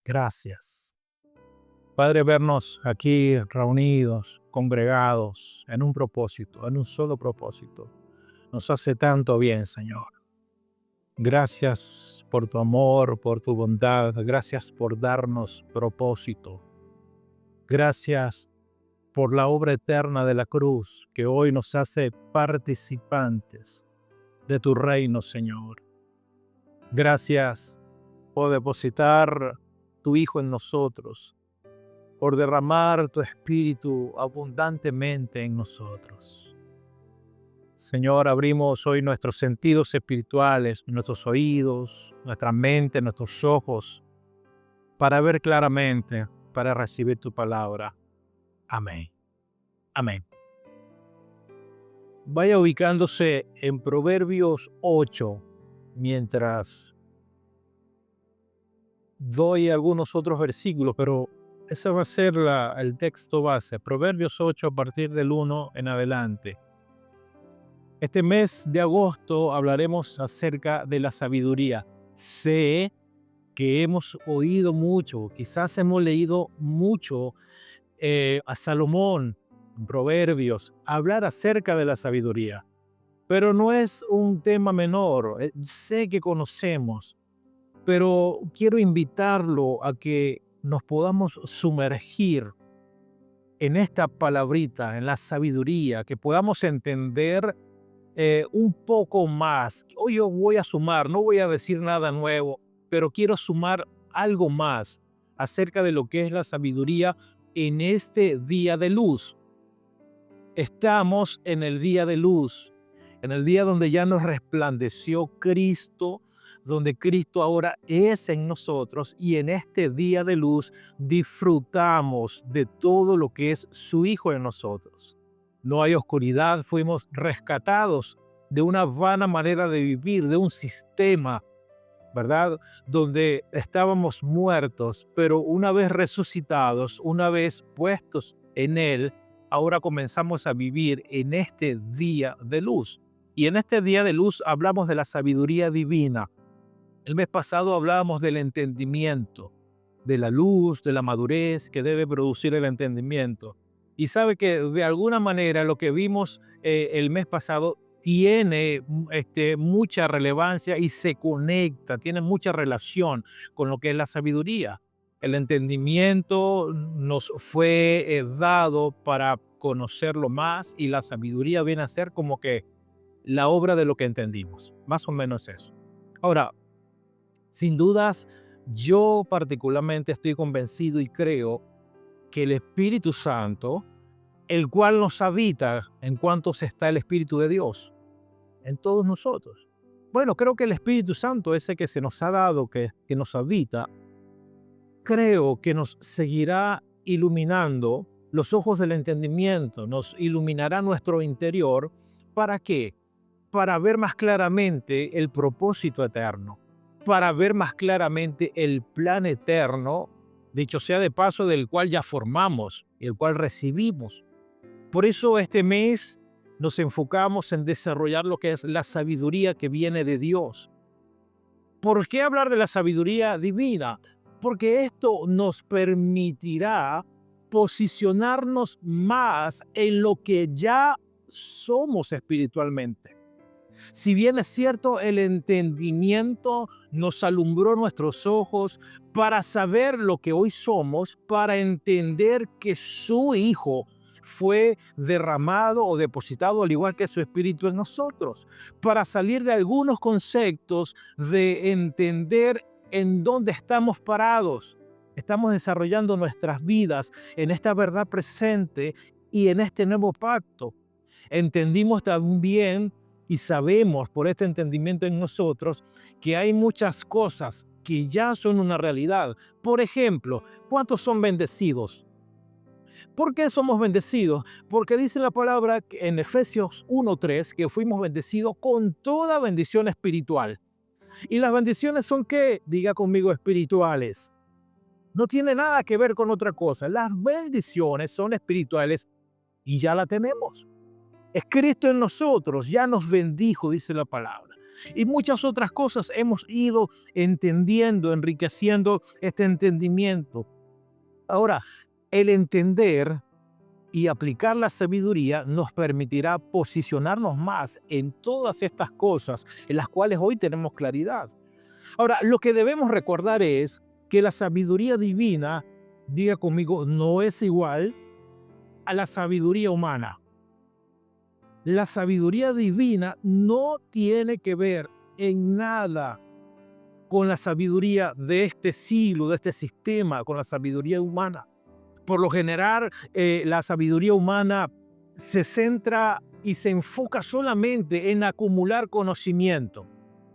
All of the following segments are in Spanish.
Gracias. Padre, vernos aquí reunidos, congregados, en un propósito, en un solo propósito, nos hace tanto bien, Señor. Gracias por tu amor, por tu bondad. Gracias por darnos propósito. Gracias por la obra eterna de la cruz que hoy nos hace participantes de tu reino, Señor. Gracias por depositar tu Hijo en nosotros, por derramar tu Espíritu abundantemente en nosotros. Señor, abrimos hoy nuestros sentidos espirituales, nuestros oídos, nuestra mente, nuestros ojos, para ver claramente, para recibir tu palabra. Amén. Amén. Vaya ubicándose en Proverbios 8, mientras doy algunos otros versículos, pero ese va a ser el texto base. Proverbios 8 a partir del 1 en adelante. Este mes de agosto hablaremos acerca de la sabiduría. Sé que hemos oído mucho, quizás hemos leído mucho a Salomón, en Proverbios, hablar acerca de la sabiduría, pero no es un tema menor. Sé que conocemos, pero quiero invitarlo a que nos podamos sumergir en esta palabrita, en la sabiduría, que podamos entender un poco más. Hoy yo voy a sumar, no voy a decir nada nuevo, pero quiero sumar algo más acerca de lo que es la sabiduría en este día de luz. Estamos en el día de luz, en el día donde ya nos resplandeció Cristo, donde Cristo ahora es en nosotros, y en este día de luz disfrutamos de todo lo que es su Hijo en nosotros. No hay oscuridad, fuimos rescatados de una vana manera de vivir, de un sistema, ¿verdad? Donde estábamos muertos, pero una vez resucitados, una vez puestos en Él, ahora comenzamos a vivir en este día de luz. Y en este día de luz hablamos de la sabiduría divina. El mes pasado hablábamos del entendimiento, de la luz, de la madurez que debe producir el entendimiento. Y sabe que de alguna manera lo que vimos el mes pasado tiene mucha relevancia y se conecta, tiene mucha relación con lo que es la sabiduría. El entendimiento nos fue dado para conocerlo más, y la sabiduría viene a ser como que la obra de lo que entendimos, más o menos eso. Ahora, sin dudas, yo particularmente estoy convencido y creo que el Espíritu Santo, el cual nos habita en cuanto está el Espíritu de Dios en todos nosotros. Bueno, creo que el Espíritu Santo, ese que se nos ha dado, que nos habita, creo que nos seguirá iluminando los ojos del entendimiento, nos iluminará nuestro interior. ¿Para qué? Para ver más claramente el propósito eterno, para ver más claramente el plan eterno, dicho sea de paso, del cual ya formamos y el cual recibimos. Por eso este mes nos enfocamos en desarrollar lo que es la sabiduría que viene de Dios. ¿Por qué hablar de la sabiduría divina? Porque esto nos permitirá posicionarnos más en lo que ya somos espiritualmente. Si bien es cierto, el entendimiento nos alumbró nuestros ojos para saber lo que hoy somos, para entender que su Hijo fue derramado o depositado al igual que su Espíritu en nosotros, para salir de algunos conceptos, de entender en dónde estamos parados. Estamos desarrollando nuestras vidas en esta verdad presente y en este nuevo pacto. Entendimos también y sabemos por este entendimiento en nosotros que hay muchas cosas que ya son una realidad. Por ejemplo, ¿cuántos son bendecidos? ¿Por qué somos bendecidos? Porque dice la palabra en Efesios 1:3 que fuimos bendecidos con toda bendición espiritual. ¿Y las bendiciones son qué? Diga conmigo, espirituales. No tiene nada que ver con otra cosa. Las bendiciones son espirituales y ya la tenemos. Es Cristo en nosotros, ya nos bendijo, dice la palabra. y muchas otras cosas. Hemos ido entendiendo, enriqueciendo este entendimiento. Ahora, el entender y aplicar la sabiduría nos permitirá posicionarnos más en todas estas cosas en las cuales hoy tenemos claridad. Ahora, lo que debemos recordar es que la sabiduría divina, diga conmigo, no es igual a la sabiduría humana. La sabiduría divina no tiene que ver en nada con la sabiduría de este siglo, de este sistema, con la sabiduría humana. Por lo general, la sabiduría humana se centra y se enfoca solamente en acumular conocimiento.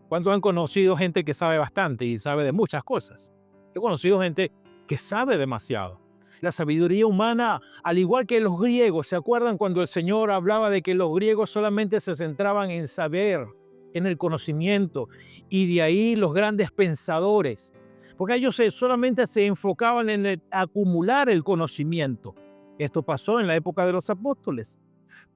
¿Cuántos han conocido gente que sabe bastante y sabe de muchas cosas? He conocido gente que sabe demasiado. La sabiduría humana, al igual que los griegos, ¿se acuerdan cuando el Señor hablaba de que los griegos solamente se centraban en saber, en el conocimiento, y de ahí los grandes pensadores? Porque ellos solamente se enfocaban en acumular el conocimiento. Esto pasó en la época de los apóstoles.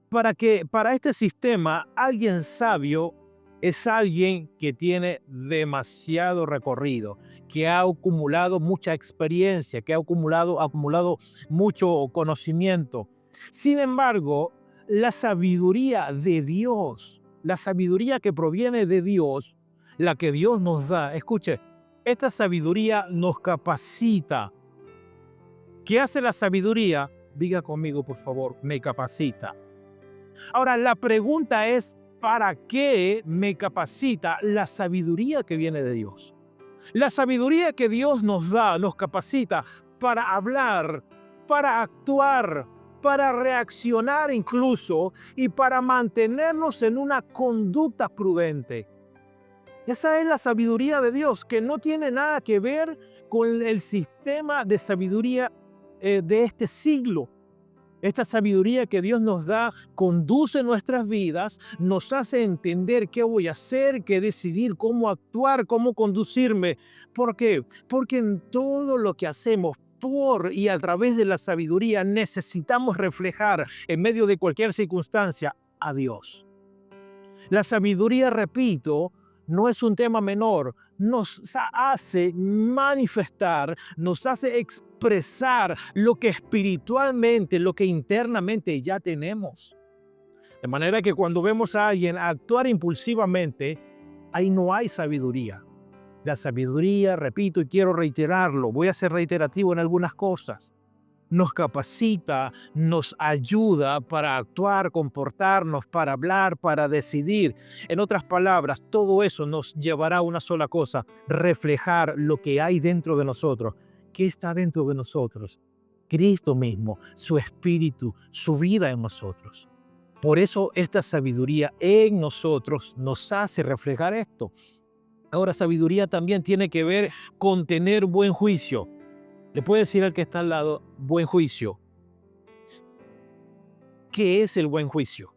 Para este sistema, alguien sabio es alguien que tiene demasiado recorrido, que ha acumulado mucha experiencia, que ha acumulado mucho conocimiento. Sin embargo, la sabiduría de Dios, la sabiduría que proviene de Dios, la que Dios nos da, escuche, esta sabiduría nos capacita. ¿Qué hace la sabiduría? Diga conmigo, por favor, me capacita. Ahora, la pregunta es, ¿para qué me capacita la sabiduría que viene de Dios? La sabiduría que Dios nos da, nos capacita para hablar, para actuar, para reaccionar incluso y para mantenernos en una conducta prudente. Esa es la sabiduría de Dios, que no tiene nada que ver con el sistema de sabiduría de este siglo. Esta sabiduría que Dios nos da conduce nuestras vidas, nos hace entender qué voy a hacer, qué decidir, cómo actuar, cómo conducirme. ¿Por qué? Porque en todo lo que hacemos por y a través de la sabiduría necesitamos reflejar en medio de cualquier circunstancia a Dios. La sabiduría, repito, no es un tema menor, nos hace manifestar, nos hace expresar lo que espiritualmente, lo que internamente ya tenemos. De manera que cuando vemos a alguien actuar impulsivamente, ahí no hay sabiduría. La sabiduría, repito y quiero reiterarlo, voy a ser reiterativo en algunas cosas, nos capacita, nos ayuda para actuar, comportarnos, para hablar, para decidir. En otras palabras, todo eso nos llevará a una sola cosa, reflejar lo que hay dentro de nosotros. ¿Qué está dentro de nosotros? Cristo mismo, su espíritu, su vida en nosotros. Por eso esta sabiduría en nosotros nos hace reflejar esto. Ahora, sabiduría también tiene que ver con tener buen juicio. Le puede decir al que está al lado, buen juicio. ¿Qué es el buen juicio?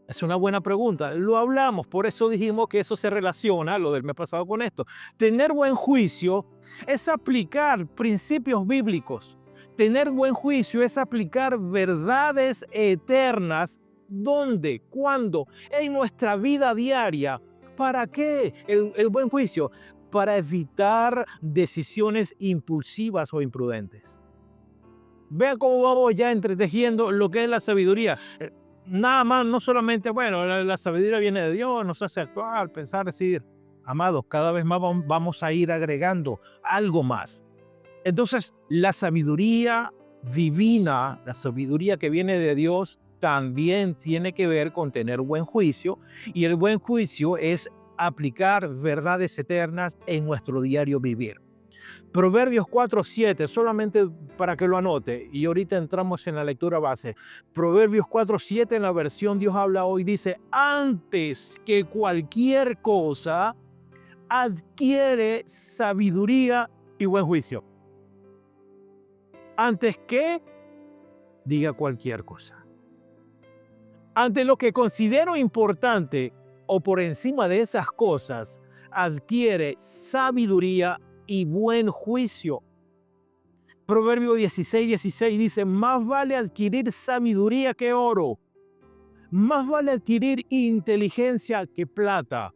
Es una buena pregunta. Lo hablamos, por eso dijimos que eso se relaciona, lo del mes pasado, con esto. Tener buen juicio es aplicar principios bíblicos. Tener buen juicio es aplicar verdades eternas. ¿Dónde? ¿Cuándo? En nuestra vida diaria. ¿Para qué el buen juicio? Para evitar decisiones impulsivas o imprudentes. Vean cómo vamos ya entretejiendo lo que es la sabiduría. Nada más, no solamente, bueno, la sabiduría viene de Dios, nos hace actuar, pensar, decidir. Amados, cada vez más vamos a ir agregando algo más. Entonces, la sabiduría divina, la sabiduría que viene de Dios, también tiene que ver con tener buen juicio, y el buen juicio es aplicar verdades eternas en nuestro diario vivir. Proverbios 4:7, solamente para que lo anote, y ahorita entramos en la lectura base. Proverbios 4:7 en la versión Dios habla hoy dice, antes que cualquier cosa, adquiere sabiduría y buen juicio. Antes que diga cualquier cosa. Ante lo que considero importante o por encima de esas cosas, adquiere sabiduría y buen juicio. Proverbio 16:16 dice, más vale adquirir sabiduría que oro, más vale adquirir inteligencia que plata.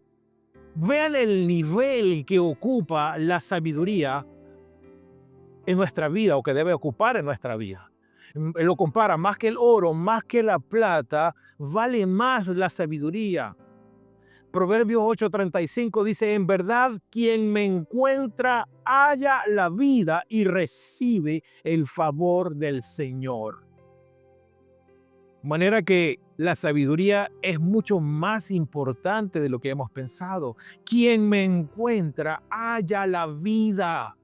Vean el nivel que ocupa la sabiduría en nuestra vida o que debe ocupar en nuestra vida. Lo compara más que el oro, más que la plata, vale más la sabiduría. Proverbios 8:35 dice, en verdad quien me encuentra halla la vida y recibe el favor del Señor. De manera que la sabiduría es mucho más importante de lo que hemos pensado. Quien me encuentra halla la vida.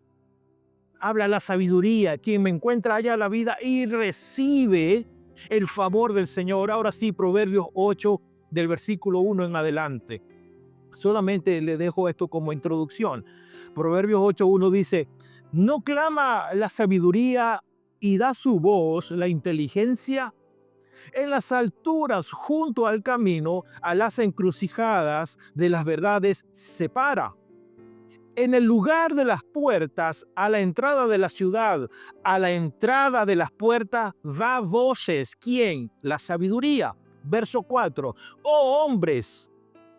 Habla la sabiduría. Quien me encuentra halla la vida y recibe el favor del Señor. Ahora sí, Proverbios 8 del versículo 1 en adelante. Solamente le dejo esto como introducción. Proverbios 8:1 dice, ¿no clama la sabiduría y da su voz la inteligencia? En las alturas, junto al camino, a las encrucijadas de las verdades, se para. En el lugar de las puertas, a la entrada de la ciudad, a la entrada de las puertas, da voces. ¿Quién? La sabiduría. Verso 4. Oh hombres,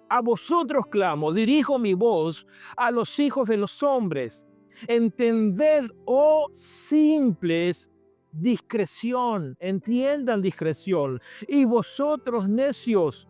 a vosotros clamo, dirijo mi voz a los hijos de los hombres. Entended, oh simples, discreción, entiendan discreción. Y vosotros necios,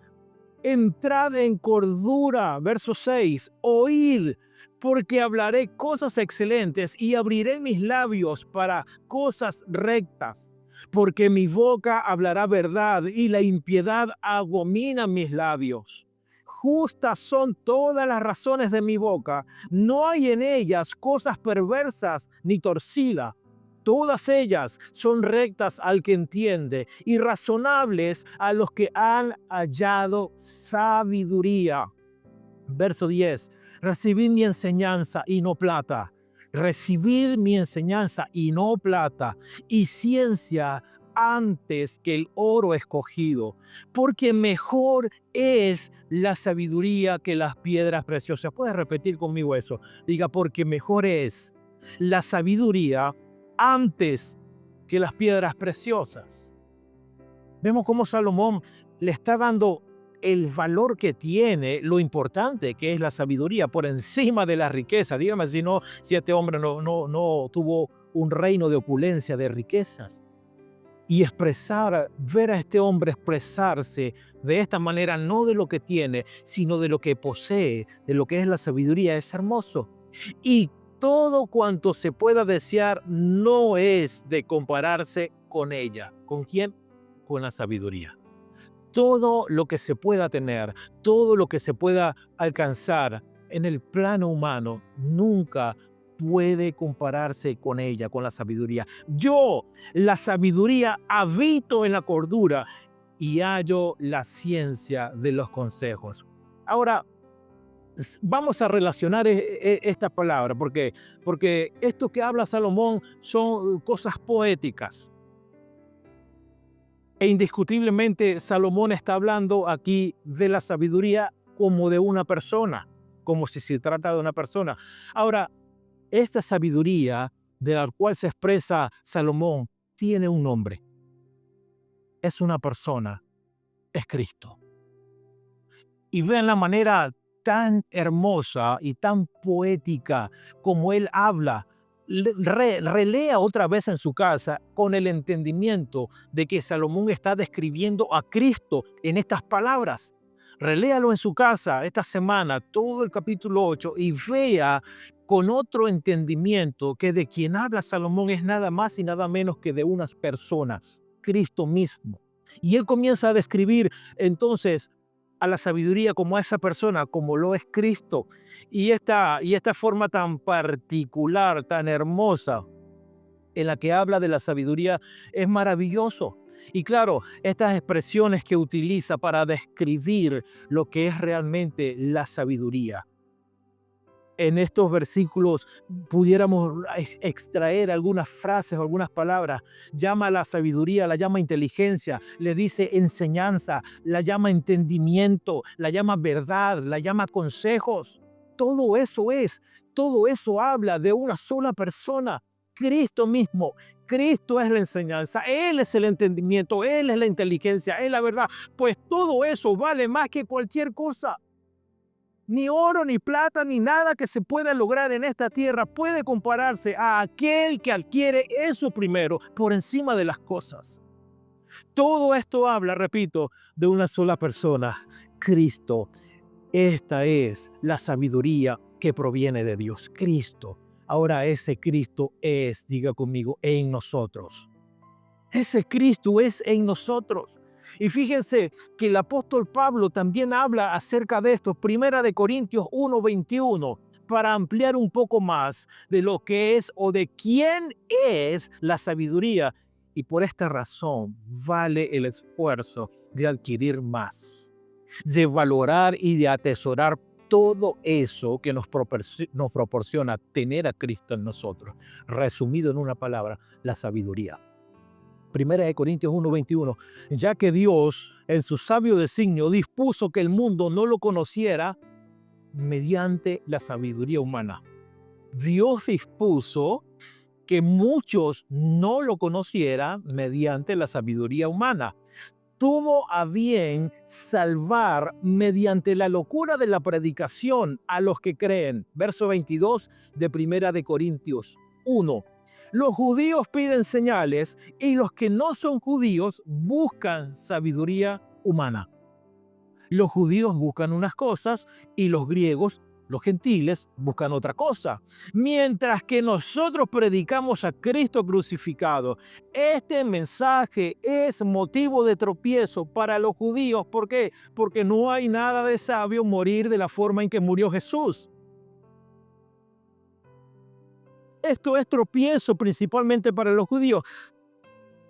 entrad en cordura. Verso 6. Oíd, porque hablaré cosas excelentes y abriré mis labios para cosas rectas. Porque mi boca hablará verdad y la impiedad abomina mis labios. Justas son todas las razones de mi boca, no hay en ellas cosas perversas ni torcidas. Todas ellas son rectas al que entiende y razonables a los que han hallado sabiduría. Verso 10. Recibid mi enseñanza y no plata. Recibid mi enseñanza y no plata, y ciencia antes que el oro escogido, porque mejor es la sabiduría que las piedras preciosas. ¿Puedes repetir conmigo eso? Diga, porque mejor es la sabiduría antes que las piedras preciosas. Vemos cómo Salomón le está dando el valor que tiene, lo importante que es la sabiduría por encima de la riqueza. Dígame si este hombre no tuvo un reino de opulencia, de riquezas. Y ver a este hombre expresarse de esta manera, no de lo que tiene, sino de lo que posee, de lo que es la sabiduría, es hermoso. Y todo cuanto se pueda desear no es de compararse con ella. ¿Con quién? Con la sabiduría. Todo lo que se pueda tener, todo lo que se pueda alcanzar en el plano humano, nunca puede compararse con ella, con la sabiduría. Yo, la sabiduría, habito en la cordura y hallo la ciencia de los consejos. Ahora, vamos a relacionar esta palabra, porque esto que habla Salomón son cosas poéticas. E indiscutiblemente Salomón está hablando aquí de la sabiduría como de una persona, como si se trata de una persona. Ahora, esta sabiduría de la cual se expresa Salomón tiene un nombre. Es una persona, es Cristo. Y vean la manera tan hermosa y tan poética como él habla. Relea otra vez en su casa con el entendimiento de que Salomón está describiendo a Cristo en estas palabras. Reléalo en su casa esta semana, todo el capítulo 8, y vea con otro entendimiento que de quien habla Salomón es nada más y nada menos que de unas personas, Cristo mismo. Y él comienza a describir entonces a la sabiduría como a esa persona, como lo es Cristo. Y esta forma tan particular, tan hermosa, en la que habla de la sabiduría, es maravilloso. Y claro, estas expresiones que utiliza para describir lo que es realmente la sabiduría. En estos versículos pudiéramos extraer algunas frases o algunas palabras. Llama a la sabiduría, la llama inteligencia, le dice enseñanza, la llama entendimiento, la llama verdad, la llama consejos. Todo eso habla de una sola persona, Cristo mismo. Cristo es la enseñanza, Él es el entendimiento, Él es la inteligencia, Él es la verdad. Pues todo eso vale más que cualquier cosa. Ni oro, ni plata, ni nada que se pueda lograr en esta tierra puede compararse a aquel que adquiere eso primero por encima de las cosas. Todo esto habla, repito, de una sola persona, Cristo. Esta es la sabiduría que proviene de Dios, Cristo. Ahora ese Cristo es, diga conmigo, en nosotros. Ese Cristo es en nosotros. Y fíjense que el apóstol Pablo también habla acerca de esto, Primera de Corintios 1:21, para ampliar un poco más de lo que es o de quién es la sabiduría. Y por esta razón vale el esfuerzo de adquirir más, de valorar y de atesorar todo eso que nos proporciona tener a Cristo en nosotros. Resumido en una palabra, la sabiduría. Primera de Corintios 1:21, ya que Dios en su sabio designio dispuso que el mundo no lo conociera mediante la sabiduría humana. Dios dispuso que muchos no lo conocieran mediante la sabiduría humana. Tuvo a bien salvar mediante la locura de la predicación a los que creen. Verso 22 de Primera de Corintios 1. Los judíos piden señales y los que no son judíos buscan sabiduría humana. Los judíos buscan unas cosas y los griegos, los gentiles, buscan otra cosa. Mientras que nosotros predicamos a Cristo crucificado, este mensaje es motivo de tropiezo para los judíos. ¿Por qué? Porque no hay nada de sabio morir de la forma en que murió Jesús. Esto es tropiezo principalmente para los judíos.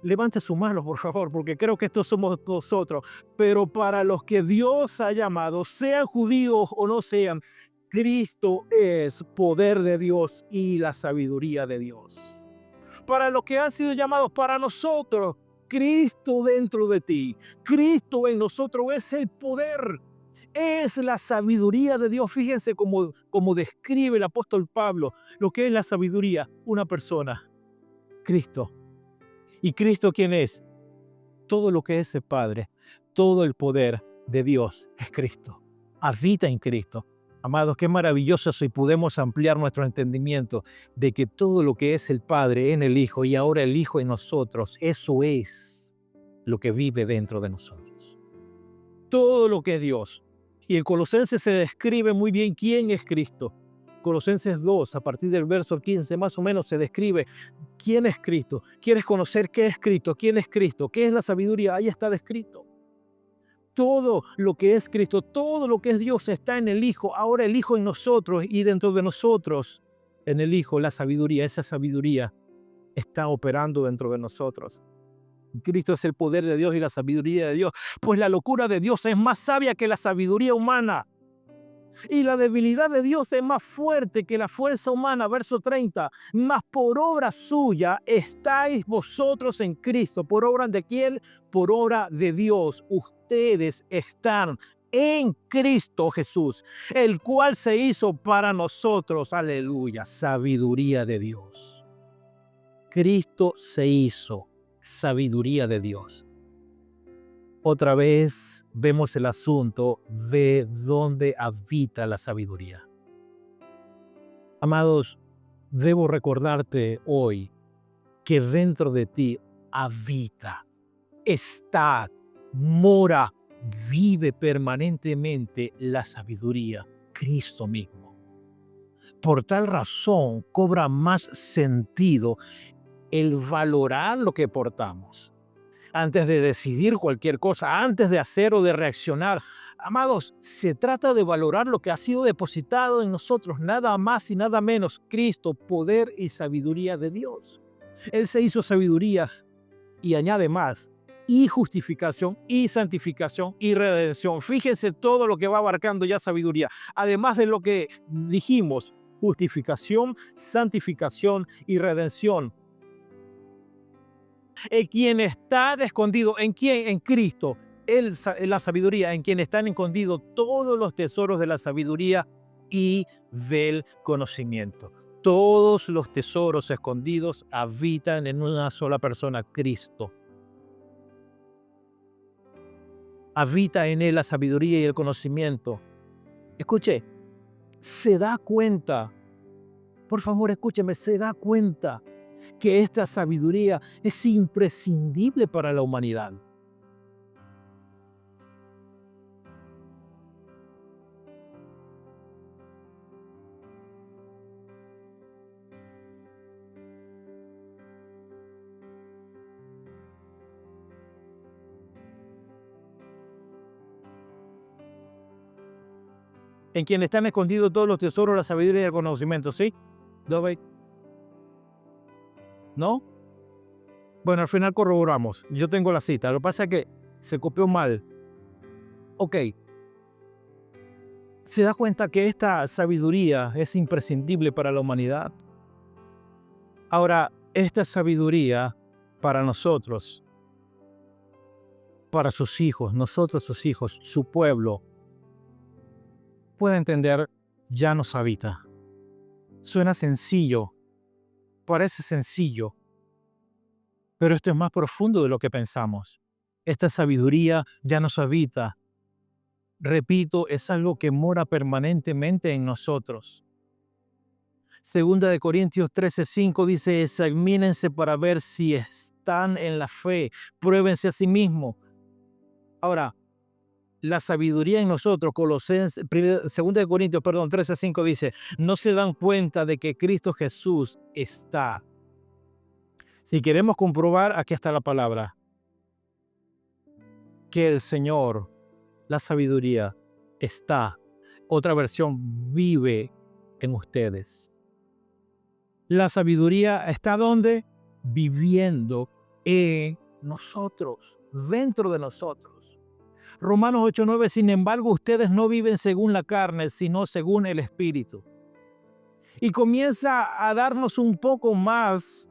Levante su mano, por favor, porque creo que estos somos nosotros. Pero para los que Dios ha llamado, sean judíos o no sean, Cristo es poder de Dios y la sabiduría de Dios. Para los que han sido llamados, para nosotros, Cristo dentro de ti, Cristo en nosotros es el poder, es la sabiduría de Dios. Fíjense cómo describe el apóstol Pablo lo que es la sabiduría, una persona, Cristo. ¿Y Cristo quién es? Todo lo que es el Padre, todo el poder de Dios es Cristo. Habita en Cristo. Amados, qué maravilloso si podemos ampliar nuestro entendimiento de que todo lo que es el Padre en el Hijo y ahora el Hijo en nosotros, eso es lo que vive dentro de nosotros. Todo lo que es Dios. Y en Colosenses se describe muy bien quién es Cristo. Colosenses 2, a partir del verso 15, más o menos se describe quién es Cristo. ¿Quieres conocer qué es Cristo? ¿Quién es Cristo? ¿Qué es la sabiduría? Ahí está descrito. Todo lo que es Cristo, todo lo que es Dios está en el Hijo. Ahora el Hijo en nosotros y dentro de nosotros, en el Hijo, la sabiduría. Esa sabiduría está operando dentro de nosotros. Cristo es el poder de Dios y la sabiduría de Dios. Pues la locura de Dios es más sabia que la sabiduría humana. Y la debilidad de Dios es más fuerte que la fuerza humana. Verso 30. Mas por obra suya estáis vosotros en Cristo. ¿Por obra de quién? Por obra de Dios. Ustedes están en Cristo Jesús, el cual se hizo para nosotros, aleluya, sabiduría de Dios. Cristo se hizo sabiduría de Dios. Otra vez vemos el asunto de dónde habita la sabiduría. Amados, debo recordarte hoy que dentro de ti habita, está, mora, vive permanentemente la sabiduría, Cristo mismo. Por tal razón cobra más sentido el valorar lo que portamos. Antes de decidir cualquier cosa, antes de hacer o de reaccionar. Amados, se trata de valorar lo que ha sido depositado en nosotros, nada más y nada menos, Cristo, poder y sabiduría de Dios. Él se hizo sabiduría y añade más, y justificación, y santificación, y redención. Fíjense todo lo que va abarcando ya sabiduría. Además de lo que dijimos, justificación, santificación y redención. Quien está escondido, ¿en quién? En Cristo. La sabiduría, en quien están escondidos todos los tesoros de la sabiduría y del conocimiento. Todos los tesoros escondidos habitan en una sola persona, Cristo. Habita en él la sabiduría y el conocimiento. Escuche, se da cuenta, por favor escúcheme, se da cuenta que esta sabiduría es imprescindible para la humanidad. En quien están escondidos todos los tesoros, la sabiduría y el conocimiento, ¿sí? ¿Dove? ¿No? Bueno, al final corroboramos. Yo tengo la cita. Lo que pasa es que se copió mal. Ok. ¿Se da cuenta que esta sabiduría es imprescindible para la humanidad? Ahora, esta sabiduría para nosotros, para sus hijos, nosotros sus hijos, su pueblo, puede entender, ya nos habita. Suena sencillo, parece sencillo, pero esto es más profundo de lo que pensamos. Esta sabiduría ya nos habita. Repito, es algo que mora permanentemente en nosotros. Segunda de Corintios 13:5 dice, examínense para ver si están en la fe, pruébense a sí mismos. Ahora, la sabiduría en nosotros, segunda de Corintios, 13:5 dice, no se dan cuenta de que Cristo Jesús está. Si queremos comprobar, aquí está la palabra, que el Señor, la sabiduría, está. Otra versión, vive en ustedes. La sabiduría está ¿dónde? Viviendo en nosotros, dentro de nosotros. Romanos 8:9, sin embargo, ustedes no viven según la carne, sino según el Espíritu. Y comienza a darnos un poco más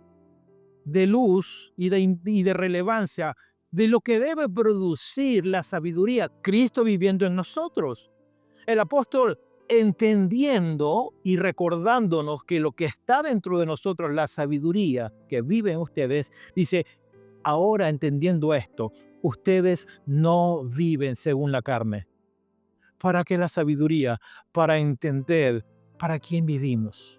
de luz y de relevancia de lo que debe producir la sabiduría, Cristo viviendo en nosotros. El apóstol entendiendo y recordándonos que lo que está dentro de nosotros, la sabiduría que vive en ustedes, dice, ahora entendiendo esto, ustedes no viven según la carne. ¿Para qué la sabiduría? Para entender para quién vivimos.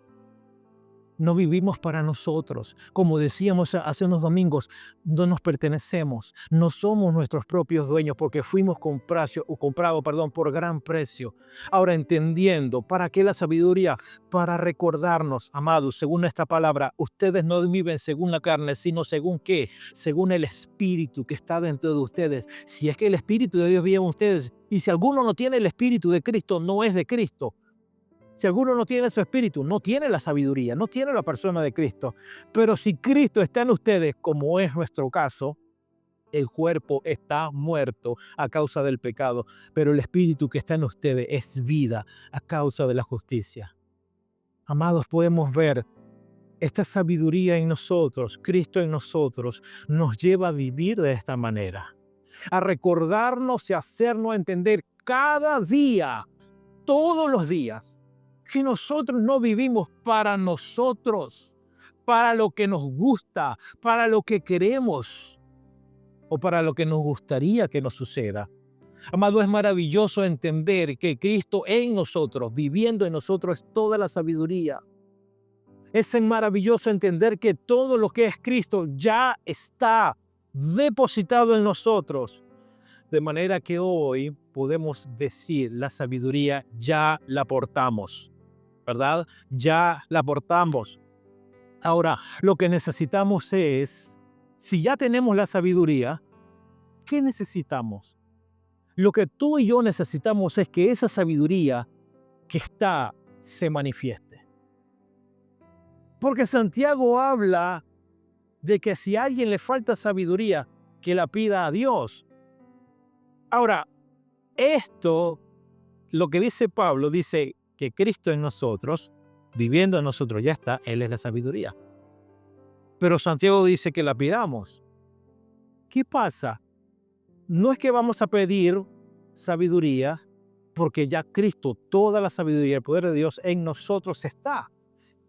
No vivimos para nosotros. Como decíamos hace unos domingos, no nos pertenecemos. No somos nuestros propios dueños porque fuimos comprados por gran precio. Ahora entendiendo, ¿para qué la sabiduría? Para recordarnos, amados, según esta palabra, ustedes no viven según la carne, sino según ¿qué? Según el Espíritu que está dentro de ustedes. Si es que el Espíritu de Dios vive en ustedes, y si alguno no tiene el Espíritu de Cristo, no es de Cristo. Si alguno no tiene su espíritu, no tiene la sabiduría, no tiene la persona de Cristo. Pero si Cristo está en ustedes, como es nuestro caso, el cuerpo está muerto a causa del pecado, pero el espíritu que está en ustedes es vida a causa de la justicia. Amados, podemos ver esta sabiduría en nosotros, Cristo en nosotros, nos lleva a vivir de esta manera, a recordarnos y hacernos entender cada día, todos los días, que nosotros no vivimos para nosotros, para lo que nos gusta, para lo que queremos o para lo que nos gustaría que nos suceda. Amado, es maravilloso entender que Cristo en nosotros, viviendo en nosotros, es toda la sabiduría. Es maravilloso entender que todo lo que es Cristo ya está depositado en nosotros. De manera que hoy podemos decir, la sabiduría ya la portamos. ¿Verdad? Ya la portamos. Ahora, lo que necesitamos es, si ya tenemos la sabiduría, ¿qué necesitamos? Lo que tú y yo necesitamos es que esa sabiduría que está se manifieste. Porque Santiago habla de que si a alguien le falta sabiduría, que la pida a Dios. Ahora, esto, lo que dice Pablo, dice que Cristo en nosotros, viviendo en nosotros, ya está, Él es la sabiduría. Pero Santiago dice que la pidamos. ¿Qué pasa? No es que vamos a pedir sabiduría, porque ya Cristo, toda la sabiduría y el poder de Dios en nosotros está.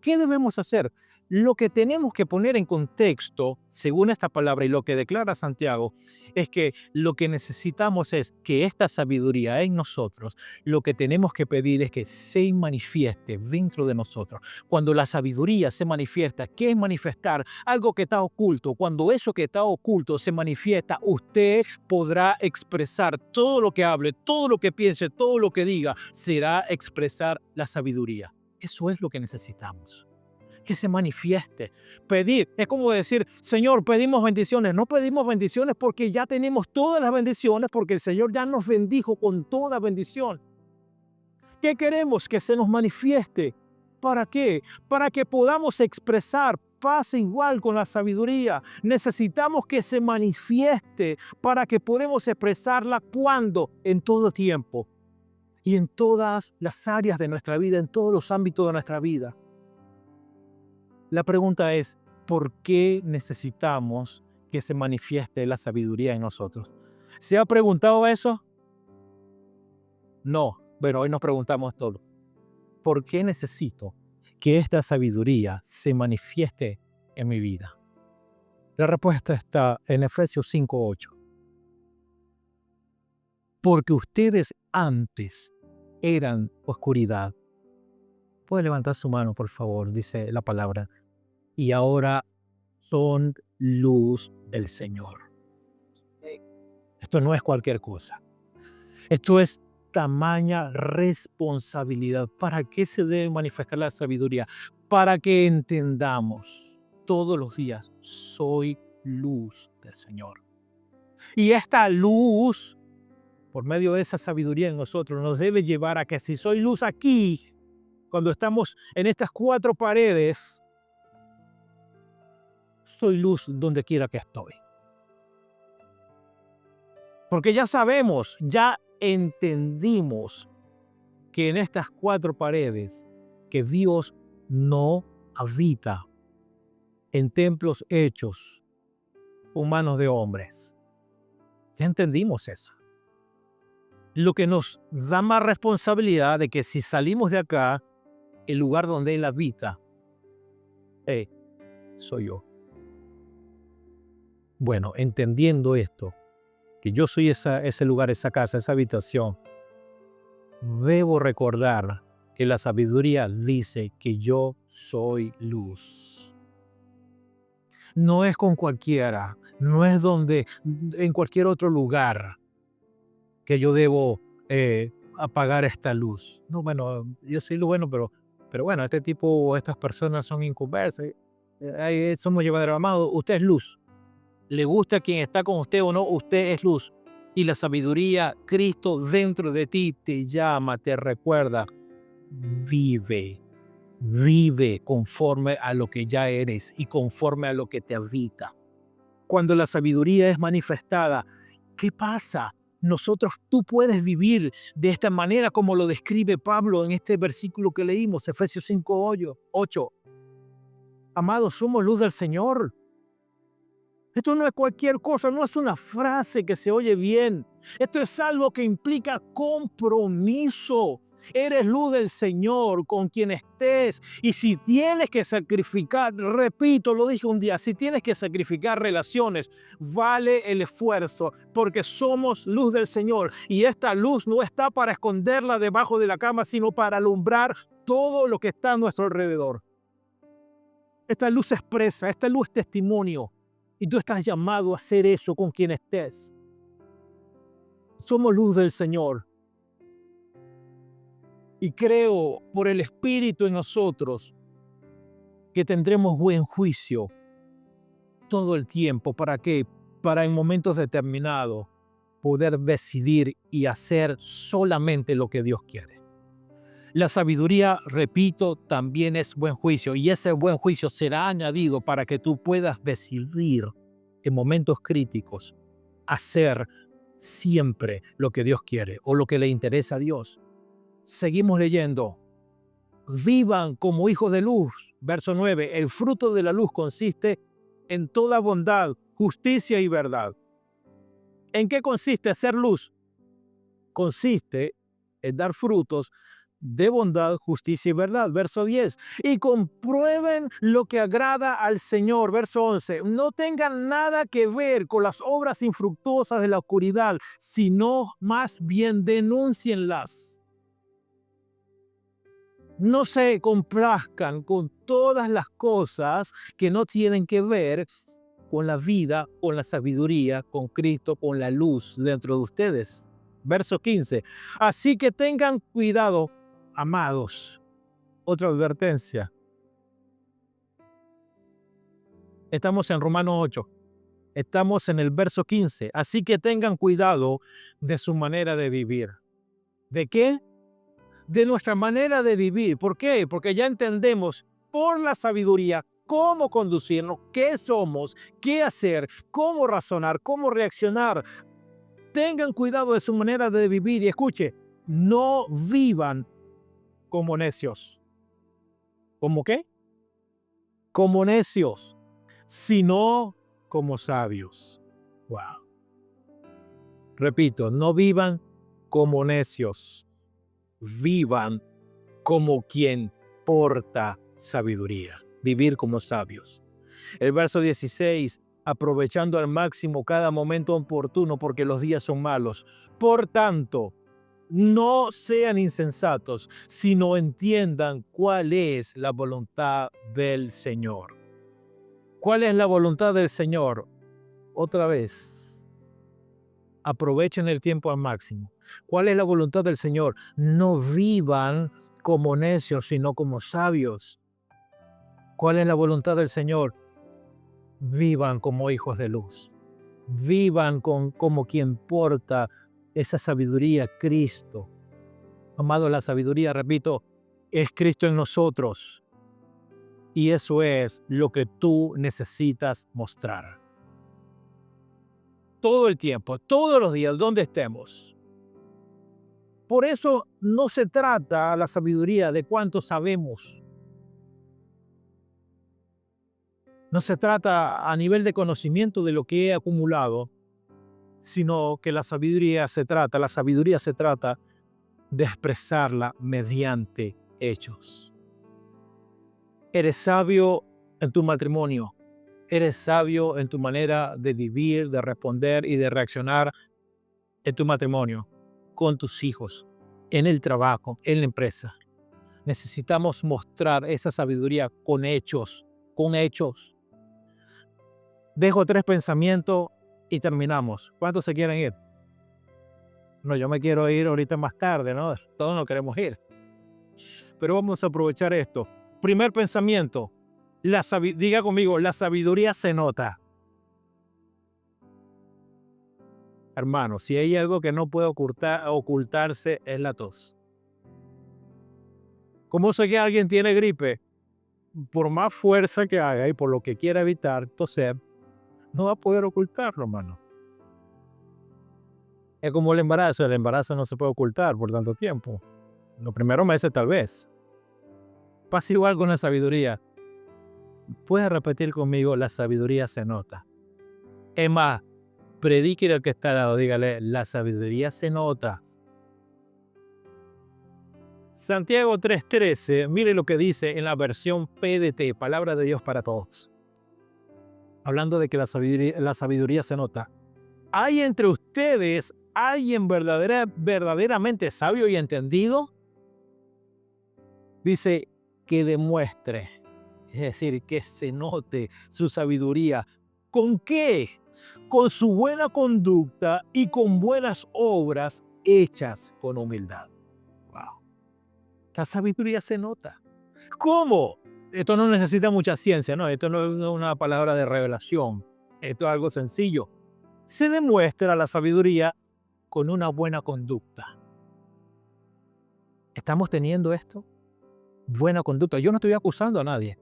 ¿Qué debemos hacer? Lo que tenemos que poner en contexto, según esta palabra y lo que declara Santiago, es que lo que necesitamos es que esta sabiduría en nosotros, lo que tenemos que pedir es que se manifieste dentro de nosotros. Cuando la sabiduría se manifiesta, ¿qué es manifestar? Algo que está oculto. Cuando eso que está oculto se manifiesta, usted podrá expresar todo lo que hable, todo lo que piense, todo lo que diga, será expresar la sabiduría. Eso es lo que necesitamos. Que se manifieste. Pedir es como decir, Señor, pedimos bendiciones. No pedimos bendiciones porque ya tenemos todas las bendiciones, porque el Señor ya nos bendijo con toda bendición. ¿Qué queremos? Que se nos manifieste. ¿Para qué? Para que podamos expresar. Pasa igual con la sabiduría. Necesitamos que se manifieste para que podamos expresarla cuando, en todo tiempo y en todas las áreas de nuestra vida, en todos los ámbitos de nuestra vida. La pregunta es, ¿por qué necesitamos que se manifieste la sabiduría en nosotros? ¿Se ha preguntado eso? No, pero hoy nos preguntamos todo. ¿Por qué necesito que esta sabiduría se manifieste en mi vida? La respuesta está en Efesios 5:8. Porque ustedes antes eran oscuridad. Puede levantar su mano, por favor, dice la palabra. Y ahora son luz del Señor. Esto no es cualquier cosa. Esto es tamaña responsabilidad. ¿Para qué se debe manifestar la sabiduría? Para que entendamos todos los días, soy luz del Señor. Y esta luz, por medio de esa sabiduría en nosotros, nos debe llevar a que si soy luz aquí, cuando estamos en estas cuatro paredes, soy luz donde quiera que estoy. Porque ya sabemos, ya entendimos que en estas cuatro paredes, que Dios no habita en templos hechos con manos de hombres. Ya entendimos eso. Lo que nos da más responsabilidad de que si salimos de acá, el lugar donde Él habita, soy yo. Bueno, entendiendo esto, que yo soy ese lugar, esa casa, esa habitación, debo recordar que la sabiduría dice que yo soy luz. No es con cualquiera, no es en cualquier otro lugar que yo debo apagar esta luz. No, bueno, yo soy luz, bueno, pero bueno, este tipo, estas personas son inconversas. Somos llevaderos amados, usted es luz. Le gusta quien está con usted o no, usted es luz. Y la sabiduría, Cristo dentro de ti te llama, te recuerda, vive conforme a lo que ya eres y conforme a lo que te habita. Cuando la sabiduría es manifestada, ¿qué pasa? Tú puedes vivir de esta manera como lo describe Pablo en este versículo que leímos, Efesios 5:8. Amados, somos luz del Señor. Esto no es cualquier cosa, no es una frase que se oye bien. Esto es algo que implica compromiso. Eres luz del Señor con quien estés. Y si tienes que sacrificar, repito, lo dije un día, si tienes que sacrificar relaciones, vale el esfuerzo, porque somos luz del Señor. Y esta luz no está para esconderla debajo de la cama, sino para alumbrar todo lo que está a nuestro alrededor. Esta luz expresa, esta luz es testimonio. Y tú estás llamado a hacer eso con quien estés. Somos luz del Señor. Y creo por el Espíritu en nosotros que tendremos buen juicio todo el tiempo. ¿Para qué? Para en momentos determinados poder decidir y hacer solamente lo que Dios quiere. La sabiduría, repito, también es buen juicio, y ese buen juicio será añadido para que tú puedas decidir en momentos críticos hacer siempre lo que Dios quiere o lo que le interesa a Dios. Seguimos leyendo. Vivan como hijos de luz. Verso 9. El fruto de la luz consiste en toda bondad, justicia y verdad. ¿En qué consiste ser luz? Consiste en dar frutos de bondad, justicia y verdad. Verso 10. Y comprueben lo que agrada al Señor. Verso 11. No tengan nada que ver con las obras infructuosas de la oscuridad, sino más bien denúncienlas. No se complazcan con todas las cosas que no tienen que ver con la vida, con la sabiduría, con Cristo, con la luz dentro de ustedes. Verso 15. Así que tengan cuidado, amados. Otra advertencia. Estamos en Romanos 8. Estamos en el verso 15. Así que tengan cuidado de su manera de vivir. ¿De qué? De nuestra manera de vivir. ¿Por qué? Porque ya entendemos por la sabiduría cómo conducirnos, qué somos, qué hacer, cómo razonar, cómo reaccionar. Tengan cuidado de su manera de vivir y escuche, no vivan como necios. ¿Cómo qué? Como necios, sino como sabios. Wow. Repito, no vivan como necios, vivan como quien porta sabiduría, vivir como sabios. El verso 16, aprovechando al máximo cada momento oportuno porque los días son malos. Por tanto, no sean insensatos, sino entiendan cuál es la voluntad del Señor. ¿Cuál es la voluntad del Señor? Otra vez, aprovechen el tiempo al máximo. ¿Cuál es la voluntad del Señor? No vivan como necios, sino como sabios. ¿Cuál es la voluntad del Señor? Vivan como hijos de luz. Vivan como quien porta esa sabiduría, Cristo. Amado, la sabiduría, repito, es Cristo en nosotros. Y eso es lo que tú necesitas mostrar. Todo el tiempo, todos los días, donde estemos. Por eso no se trata la sabiduría de cuánto sabemos. No se trata a nivel de conocimiento de lo que he acumulado, sino que la sabiduría se trata de expresarla mediante hechos. Eres sabio en tu matrimonio, eres sabio en tu manera de vivir, de responder y de reaccionar en tu matrimonio, con tus hijos, en el trabajo, en la empresa. Necesitamos mostrar esa sabiduría con hechos, con hechos. Dejo 3 pensamientos y terminamos. ¿Cuántos se quieren ir? No, yo me quiero ir ahorita más tarde, ¿no? Todos nos queremos ir. Pero vamos a aprovechar esto. Primer pensamiento. Diga conmigo, la sabiduría se nota. Hermano, si hay algo que no puede ocultarse es la tos. ¿Cómo sé que alguien tiene gripe? Por más fuerza que haga y por lo que quiera evitar toser, no va a poder ocultarlo, hermano. Es como el embarazo no se puede ocultar por tanto tiempo. Los primeros meses tal vez. Pasa igual con la sabiduría. Puedes repetir conmigo, la sabiduría se nota. Es más, predíquele al que está al lado, dígale, la sabiduría se nota. Santiago 3:13, mire lo que dice en la versión PDT, Palabra de Dios para Todos. Hablando de que la sabiduría se nota. ¿Hay entre ustedes alguien verdaderamente sabio y entendido? Dice que demuestre, es decir, que se note su sabiduría. ¿Con qué? Con su buena conducta y con buenas obras hechas con humildad. Wow. La sabiduría se nota. ¿Cómo? Esto no necesita mucha ciencia, ¿no? Esto no es una palabra de revelación. Esto es algo sencillo. Se demuestra la sabiduría con una buena conducta. ¿Estamos teniendo esto? Buena conducta. Yo no estoy acusando a nadie.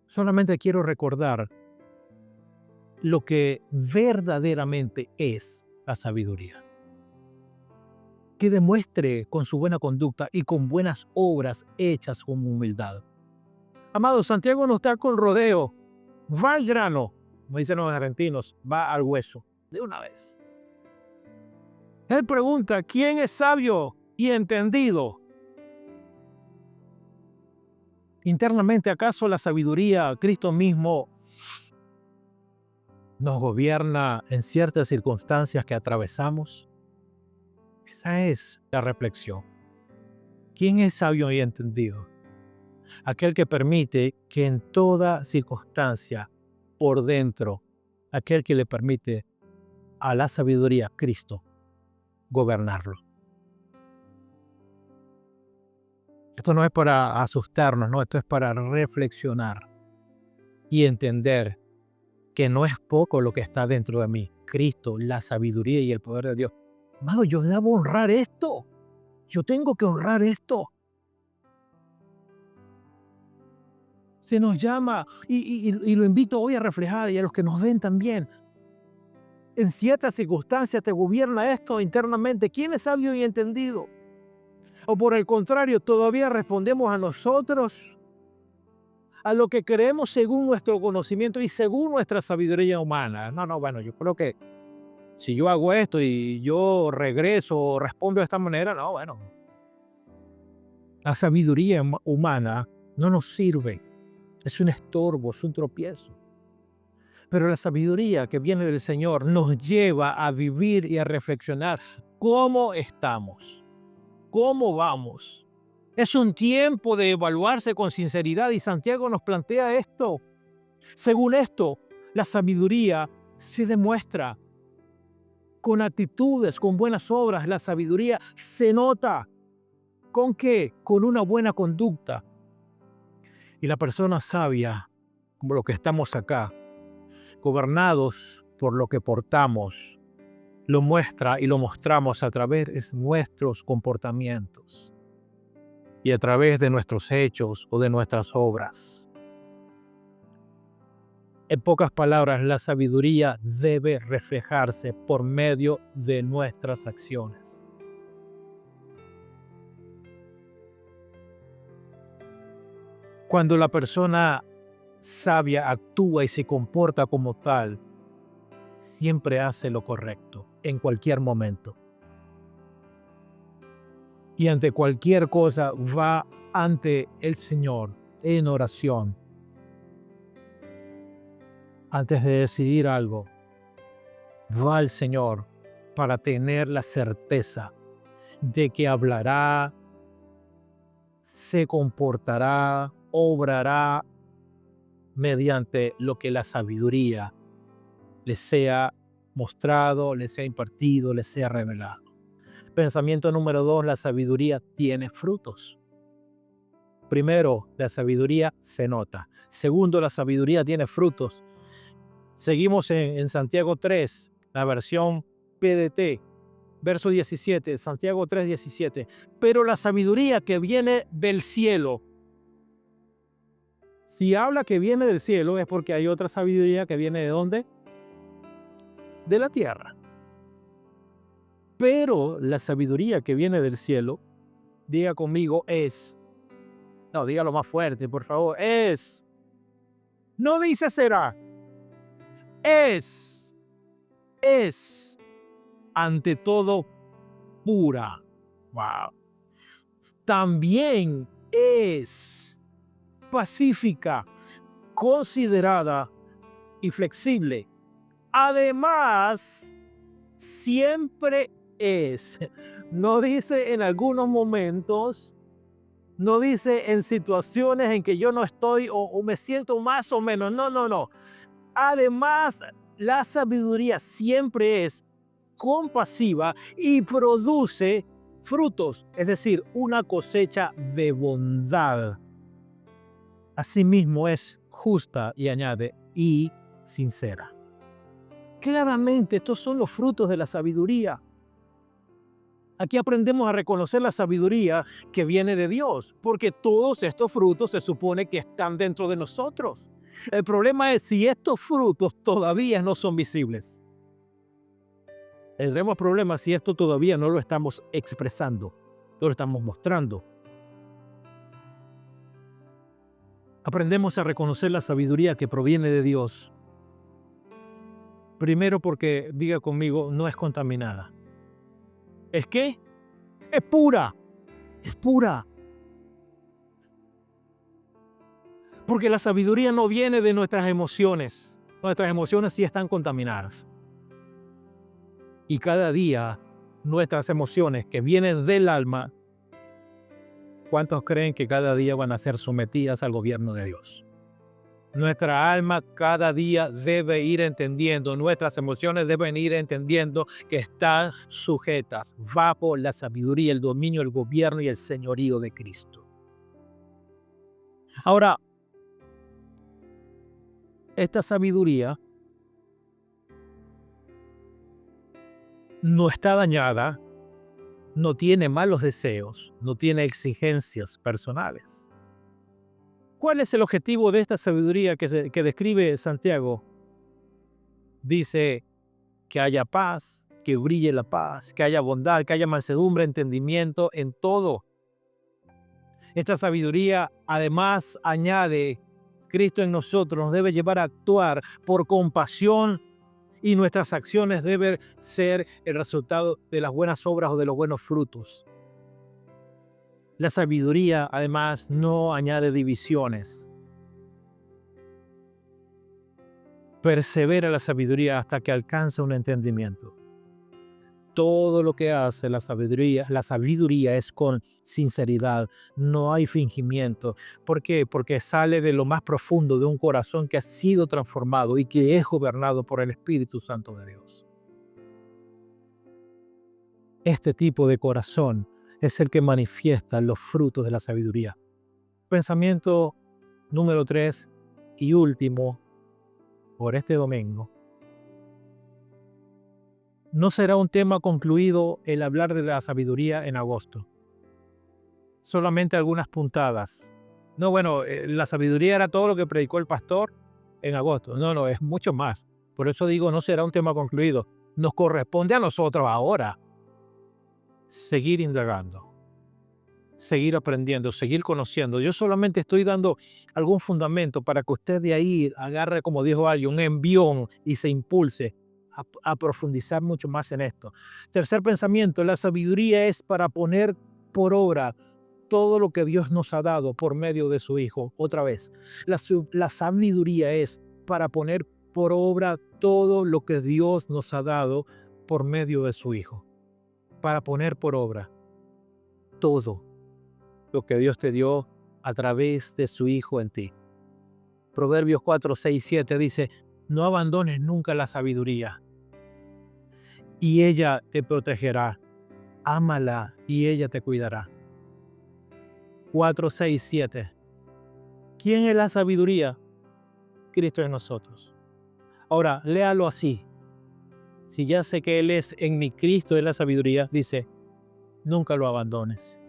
Solamente quiero recordar lo que verdaderamente es la sabiduría. Que demuestre con su buena conducta y con buenas obras hechas con humildad. Amado, Santiago no está con rodeo. Va al grano, como dicen los argentinos, va al hueso, de una vez. Él pregunta, ¿quién es sabio y entendido? Internamente, ¿acaso la sabiduría, Cristo mismo, nos gobierna en ciertas circunstancias que atravesamos? Esa es la reflexión. ¿Quién es sabio y entendido? Aquel que permite que en toda circunstancia, por dentro, aquel que le permite a la sabiduría, Cristo, gobernarlo. Esto no es para asustarnos, no, esto es para reflexionar y entender que no es poco lo que está dentro de mí. Cristo, la sabiduría y el poder de Dios. Amado, yo debo honrar esto. Yo tengo que honrar esto. Se nos llama y lo invito hoy a reflejar y a los que nos ven también. En ciertas circunstancias te gobierna esto internamente. ¿Quién es sabio y entendido? O por el contrario, todavía respondemos a nosotros, a lo que creemos según nuestro conocimiento y según nuestra sabiduría humana. No, bueno, yo creo que si yo hago esto y yo regreso o respondo de esta manera, no, bueno. La sabiduría humana no nos sirve. Es un estorbo, es un tropiezo. Pero la sabiduría que viene del Señor nos lleva a vivir y a reflexionar cómo estamos, cómo vamos. Es un tiempo de evaluarse con sinceridad y Santiago nos plantea esto. Según esto, la sabiduría se demuestra con actitudes, con buenas obras. La sabiduría se nota. ¿Con qué? Con una buena conducta. Y la persona sabia, como los que estamos acá, gobernados por lo que portamos, lo muestra y lo mostramos a través de nuestros comportamientos y a través de nuestros hechos o de nuestras obras. En pocas palabras, la sabiduría debe reflejarse por medio de nuestras acciones. Cuando la persona sabia actúa y se comporta como tal, siempre hace lo correcto en cualquier momento. Y ante cualquier cosa va ante el Señor en oración. Antes de decidir algo, va al Señor para tener la certeza de que hablará, se comportará, obrará mediante lo que la sabiduría le sea mostrado, le sea impartido, le sea revelado. Pensamiento número 2, la sabiduría tiene frutos. Primero, la sabiduría se nota. Segundo, la sabiduría tiene frutos. Seguimos en Santiago 3, la versión PDT, verso 17, Santiago 3, 17. Pero la sabiduría que viene del cielo. Si habla que viene del cielo es porque hay otra sabiduría que viene ¿de dónde? De la tierra. Pero la sabiduría que viene del cielo, diga conmigo, no, dígalo más fuerte, por favor, no dice será, es ante todo pura. Wow. También es pacífica, considerada y flexible. Además, siempre es. No dice en algunos momentos, no dice en situaciones en que yo no estoy o me siento más o menos. No. Además, la sabiduría siempre es compasiva y produce frutos, es decir, una cosecha de bondad. Asimismo es justa y añade, y sincera. Claramente, estos son los frutos de la sabiduría. Aquí aprendemos a reconocer la sabiduría que viene de Dios, porque todos estos frutos se supone que están dentro de nosotros. El problema es si estos frutos todavía no son visibles. Tendremos problemas si esto todavía no lo estamos expresando, no lo estamos mostrando. Aprendemos a reconocer la sabiduría que proviene de Dios. Primero porque, diga conmigo, no es contaminada. ¿Es qué? Es pura. Es pura. Porque la sabiduría no viene de nuestras emociones. Nuestras emociones sí están contaminadas. Y cada día nuestras emociones que vienen del alma, ¿cuántos creen que cada día van a ser sometidas al gobierno de Dios? Nuestra alma cada día debe ir entendiendo, nuestras emociones deben ir entendiendo que están sujetas bajo la sabiduría, el dominio, el gobierno y el señorío de Cristo. Ahora, esta sabiduría no está dañada, no tiene malos deseos, no tiene exigencias personales. ¿Cuál es el objetivo de esta sabiduría que describe Santiago? Dice que haya paz, que brille la paz, que haya bondad, que haya mansedumbre, entendimiento en todo. Esta sabiduría además añade, Cristo en nosotros nos debe llevar a actuar por compasión y nuestras acciones deben ser el resultado de las buenas obras o de los buenos frutos. La sabiduría además no añade divisiones. Persevera la sabiduría hasta que alcanza un entendimiento. Todo lo que hace la sabiduría es con sinceridad, no hay fingimiento. ¿Por qué? Porque sale de lo más profundo de un corazón que ha sido transformado y que es gobernado por el Espíritu Santo de Dios. Este tipo de corazón es el que manifiesta los frutos de la sabiduría. Pensamiento número 3 y último por este domingo. No será un tema concluido el hablar de la sabiduría en agosto. Solamente algunas puntadas. No, bueno, la sabiduría era todo lo que predicó el pastor en agosto. No, es mucho más. Por eso digo, no será un tema concluido. Nos corresponde a nosotros ahora seguir indagando, seguir aprendiendo, seguir conociendo. Yo solamente estoy dando algún fundamento para que usted de ahí agarre, como dijo alguien, un envión y se impulse a profundizar mucho más en esto. Tercer pensamiento, la sabiduría es para poner por obra todo lo que Dios nos ha dado por medio de su Hijo. Otra vez, la sabiduría es para poner por obra todo lo que Dios nos ha dado por medio de su Hijo. Para poner por obra todo lo que Dios te dio a través de su Hijo en ti. Proverbios 4, 6, 7 dice, no abandones nunca la sabiduría y ella te protegerá. Ámala y ella te cuidará. 4, 6, 7. ¿Quién es la sabiduría? Cristo en nosotros. Ahora, léalo así. Si ya sé que Él es en mi Cristo es la sabiduría, dice, nunca lo abandones.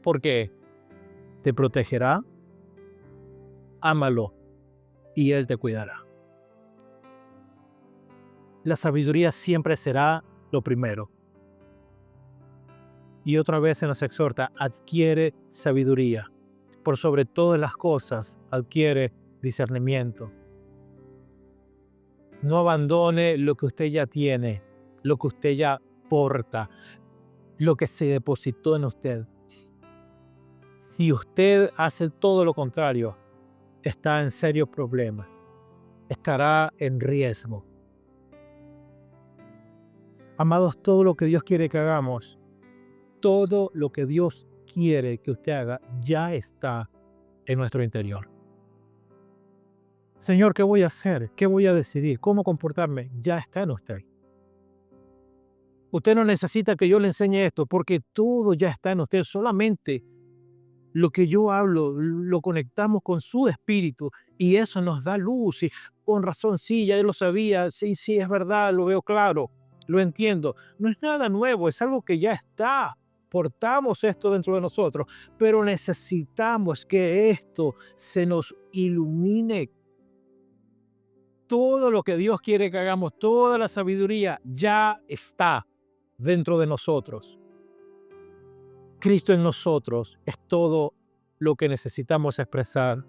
Porque te protegerá, ámalo y Él te cuidará. La sabiduría siempre será lo primero. Y otra vez se nos exhorta, adquiere sabiduría. Por sobre todas las cosas, adquiere discernimiento. No abandone lo que usted ya tiene, lo que usted ya porta, lo que se depositó en usted. Si usted hace todo lo contrario, está en serio problema. Estará en riesgo. Amados, todo lo que Dios quiere que hagamos, todo lo que Dios quiere que usted haga, ya está en nuestro interior. Señor, ¿qué voy a hacer? ¿Qué voy a decidir? ¿Cómo comportarme? Ya está en usted. Usted no necesita que yo le enseñe esto, porque todo ya está en usted. Solamente lo que yo hablo, lo conectamos con su espíritu y eso nos da luz. Y con razón, sí, ya yo lo sabía. Sí, es verdad, lo veo claro, lo entiendo. No es nada nuevo, es algo que ya está. Portamos esto dentro de nosotros, pero necesitamos que esto se nos ilumine. Todo lo que Dios quiere que hagamos, toda la sabiduría ya está dentro de nosotros. Cristo en nosotros es todo lo que necesitamos expresar.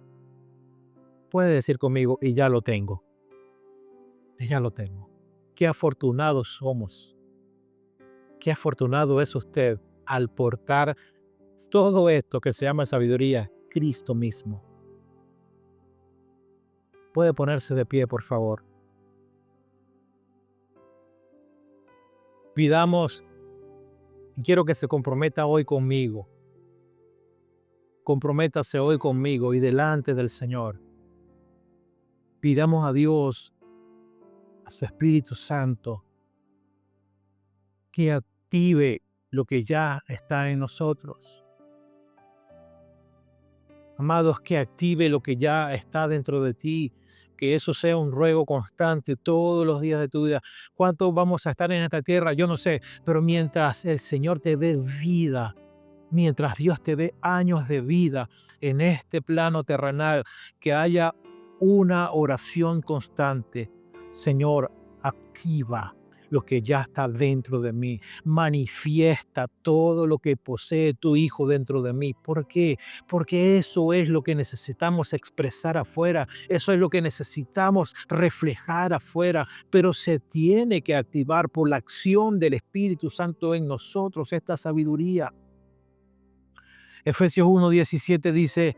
Puede decir conmigo, y ya lo tengo. Y ya lo tengo. Qué afortunados somos. Qué afortunado es usted al portar todo esto que se llama sabiduría, Cristo mismo. Puede ponerse de pie, por favor. Pidamos, y quiero que se comprometa hoy conmigo. Comprométase hoy conmigo y delante del Señor. Pidamos a Dios, a su Espíritu Santo, que active lo que ya está en nosotros. Amados, que active lo que ya está dentro de ti, que eso sea un ruego constante todos los días de tu vida. ¿Cuánto vamos a estar en esta tierra? Yo no sé, pero mientras el Señor te dé vida, mientras Dios te dé años de vida en este plano terrenal, que haya una oración constante. Señor, activa lo que ya está dentro de mí. Manifiesta todo lo que posee tu Hijo dentro de mí. ¿Por qué? Porque eso es lo que necesitamos expresar afuera. Eso es lo que necesitamos reflejar afuera. Pero se tiene que activar por la acción del Espíritu Santo en nosotros esta sabiduría. Efesios 1:17 dice,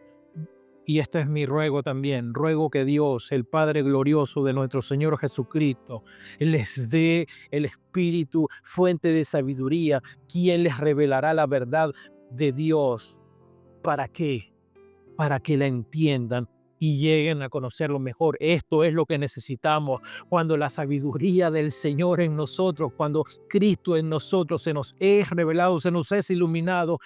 y esto es mi ruego también, ruego que Dios, el Padre glorioso de nuestro Señor Jesucristo, les dé el Espíritu, fuente de sabiduría, quien les revelará la verdad de Dios. ¿Para qué? Para que la entiendan y lleguen a conocerlo mejor. Esto es lo que necesitamos cuando la sabiduría del Señor en nosotros, cuando Cristo en nosotros se nos es revelado, se nos es iluminado,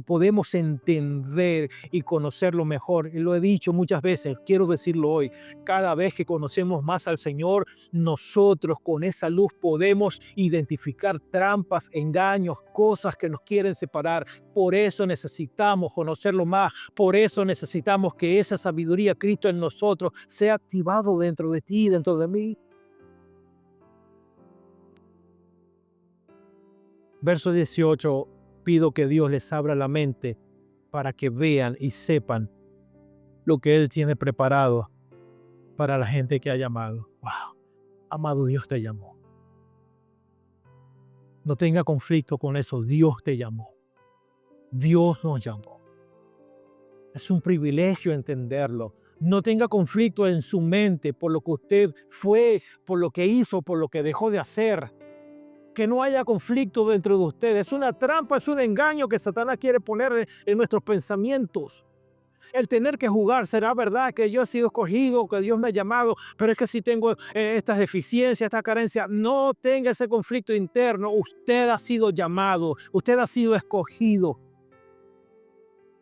podemos entender y conocerlo mejor. Y lo he dicho muchas veces, quiero decirlo hoy, cada vez que conocemos más al Señor, nosotros con esa luz podemos identificar trampas, engaños, cosas que nos quieren separar. Por eso necesitamos conocerlo más, por eso necesitamos que esa sabiduría, Cristo en nosotros, sea activado dentro de ti, dentro de mí. Verso 18, pido que Dios les abra la mente para que vean y sepan lo que Él tiene preparado para la gente que ha llamado. Wow, amado, Dios te llamó. No tenga conflicto con eso, Dios te llamó. Dios nos llamó. Es un privilegio entenderlo. No tenga conflicto en su mente por lo que usted fue, por lo que hizo, por lo que dejó de hacer. Que no haya conflicto dentro de usted. Es una trampa, es un engaño que Satanás quiere poner en nuestros pensamientos. El tener que jugar, será verdad que yo he sido escogido, que Dios me ha llamado, pero es que si tengo estas deficiencias, esta carencia, no tenga ese conflicto interno. Usted ha sido llamado, usted ha sido escogido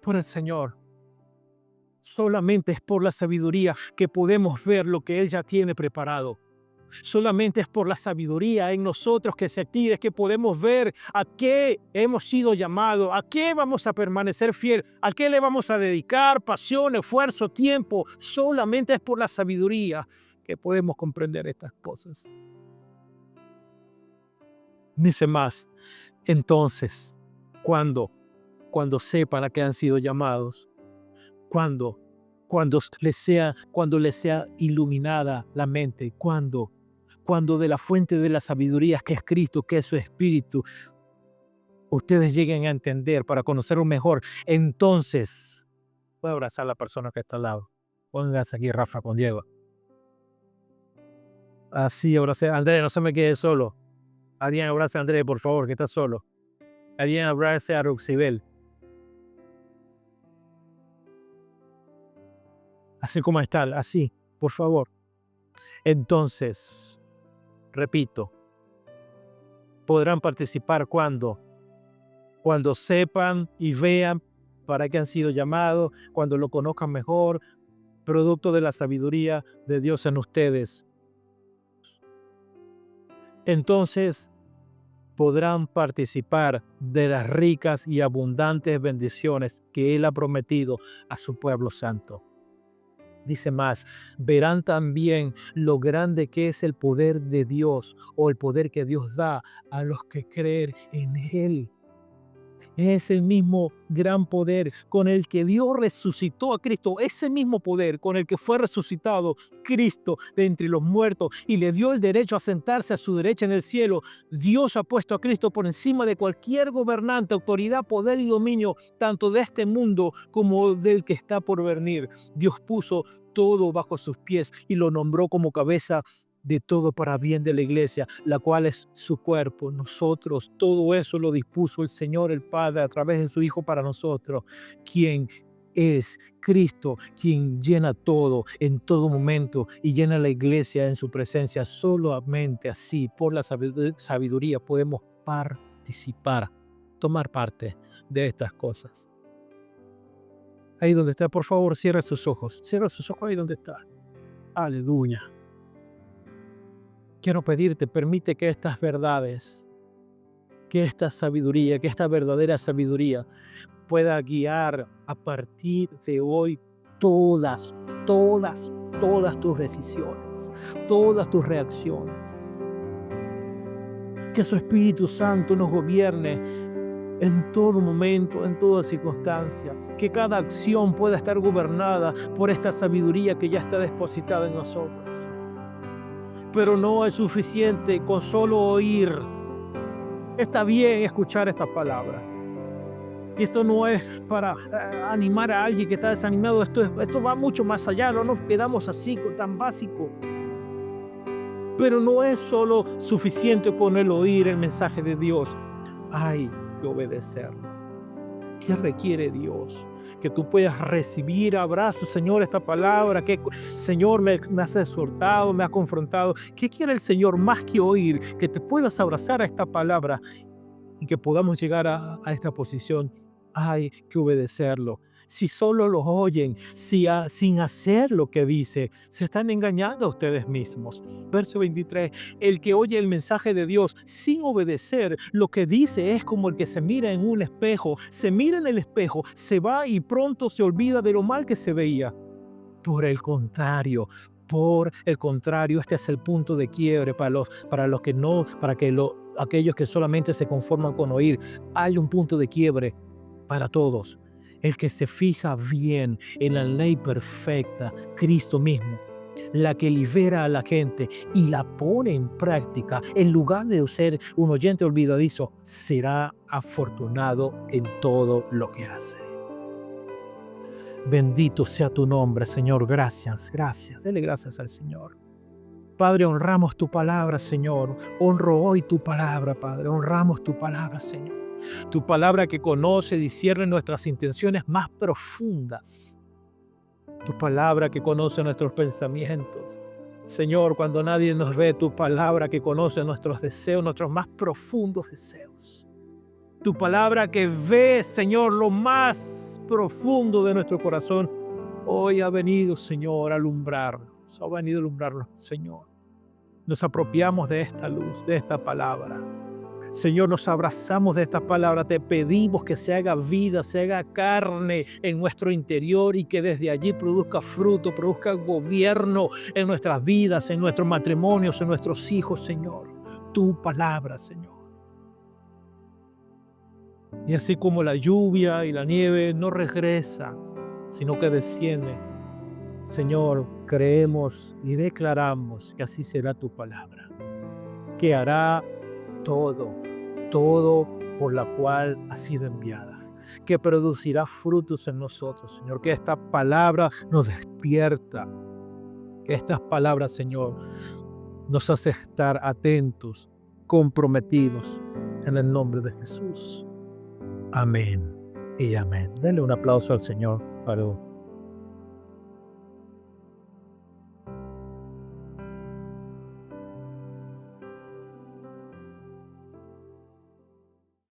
por el Señor. Solamente es por la sabiduría que podemos ver lo que Él ya tiene preparado. Solamente es por la sabiduría en nosotros que se active, que podemos ver a qué hemos sido llamados, a qué vamos a permanecer fiel, a qué le vamos a dedicar pasión, esfuerzo, tiempo. Solamente es por la sabiduría que podemos comprender estas cosas. Dice más, entonces, cuando sepan a qué han sido llamados, cuando les sea iluminada la mente, cuando de la fuente de la sabiduría que es Cristo, que es su Espíritu, ustedes lleguen a entender para conocerlo mejor, entonces voy a abrazar a la persona que está al lado. Póngase aquí, Rafa, con Diego. Así, abrace a Andrés, no se me quede solo. Alguien abrace a Andrés, por favor, que está solo. Alguien abrace a Roxibel. Así como está, así, por favor. Entonces, repito, podrán participar cuando sepan y vean para qué han sido llamados, cuando lo conozcan mejor, producto de la sabiduría de Dios en ustedes. Entonces podrán participar de las ricas y abundantes bendiciones que Él ha prometido a su pueblo santo. Dice más, verán también lo grande que es el poder de Dios o el poder que Dios da a los que creen en Él. Es el mismo gran poder con el que Dios resucitó a Cristo, ese mismo poder con el que fue resucitado Cristo de entre los muertos y le dio el derecho a sentarse a su derecha en el cielo. Dios ha puesto a Cristo por encima de cualquier gobernante, autoridad, poder y dominio, tanto de este mundo como del que está por venir. Dios puso todo bajo sus pies y lo nombró como cabeza de todo para bien de la iglesia, la cual es su cuerpo. Nosotros, todo eso lo dispuso el Señor, el Padre, a través de su Hijo para nosotros, quien es Cristo, quien llena todo en todo momento y llena la iglesia en su presencia. Solamente así, por la sabiduría, podemos participar, tomar parte de estas cosas. Ahí donde está, por favor, cierra sus ojos. Cierra sus ojos ahí donde está. Aleluya. Quiero pedirte, permite que estas verdades, que esta sabiduría, que esta verdadera sabiduría pueda guiar a partir de hoy todas, todas, todas tus decisiones, todas tus reacciones. Que su Espíritu Santo nos gobierne en todo momento, en toda circunstancia. Que cada acción pueda estar gobernada por esta sabiduría que ya está depositada en nosotros. Pero no es suficiente con solo oír. Está bien escuchar esta palabra. Y esto no es para animar a alguien que está desanimado. Esto va mucho más allá. No nos quedamos así, tan básico. Pero no es solo suficiente con el oír el mensaje de Dios. Hay que obedecerlo. ¿Qué requiere Dios? Que tú puedas recibir abrazo, Señor, esta palabra que, Señor, me has exhortado, me ha confrontado. ¿Qué quiere el Señor más que oír? Que te puedas abrazar a esta palabra y que podamos llegar a esta posición. Hay que obedecerlo. Si solo los oyen, sin hacer lo que dice, se están engañando a ustedes mismos. Verso 23, el que oye el mensaje de Dios sin obedecer lo que dice es como el que se mira en un espejo, se mira en el espejo, se va y pronto se olvida de lo mal que se veía. Por el contrario, este es el punto de quiebre aquellos que solamente se conforman con oír. Hay un punto de quiebre para todos. El que se fija bien en la ley perfecta, Cristo mismo, la que libera a la gente y la pone en práctica, en lugar de ser un oyente olvidadizo, será afortunado en todo lo que hace. Bendito sea tu nombre, Señor. Gracias, gracias. Dele gracias al Señor. Padre, honramos tu palabra, Señor. Honro hoy tu palabra, Padre. Honramos tu palabra, Señor. Tu palabra que conoce y discierne nuestras intenciones más profundas. Tu palabra que conoce nuestros pensamientos. Señor, cuando nadie nos ve, tu palabra que conoce nuestros deseos, nuestros más profundos deseos. Tu palabra que ve, Señor, lo más profundo de nuestro corazón. Hoy ha venido, Señor, a alumbrarnos. Ha venido a alumbrarnos, Señor. Nos apropiamos de esta luz, de esta palabra. Señor, nos abrazamos de esta palabra. Te pedimos que se haga vida, se haga carne en nuestro interior y que desde allí produzca fruto, produzca gobierno en nuestras vidas, en nuestros matrimonios, en nuestros hijos, Señor. Tu palabra, Señor. Y así como la lluvia y la nieve no regresan, sino que descienden, Señor, creemos y declaramos que así será tu palabra, que hará todo por la cual ha sido enviada, que producirá frutos en nosotros, Señor, que esta palabra nos despierta, que estas palabras, Señor, nos hace estar atentos, comprometidos en el nombre de Jesús. Amén y amén. Denle un aplauso al Señor para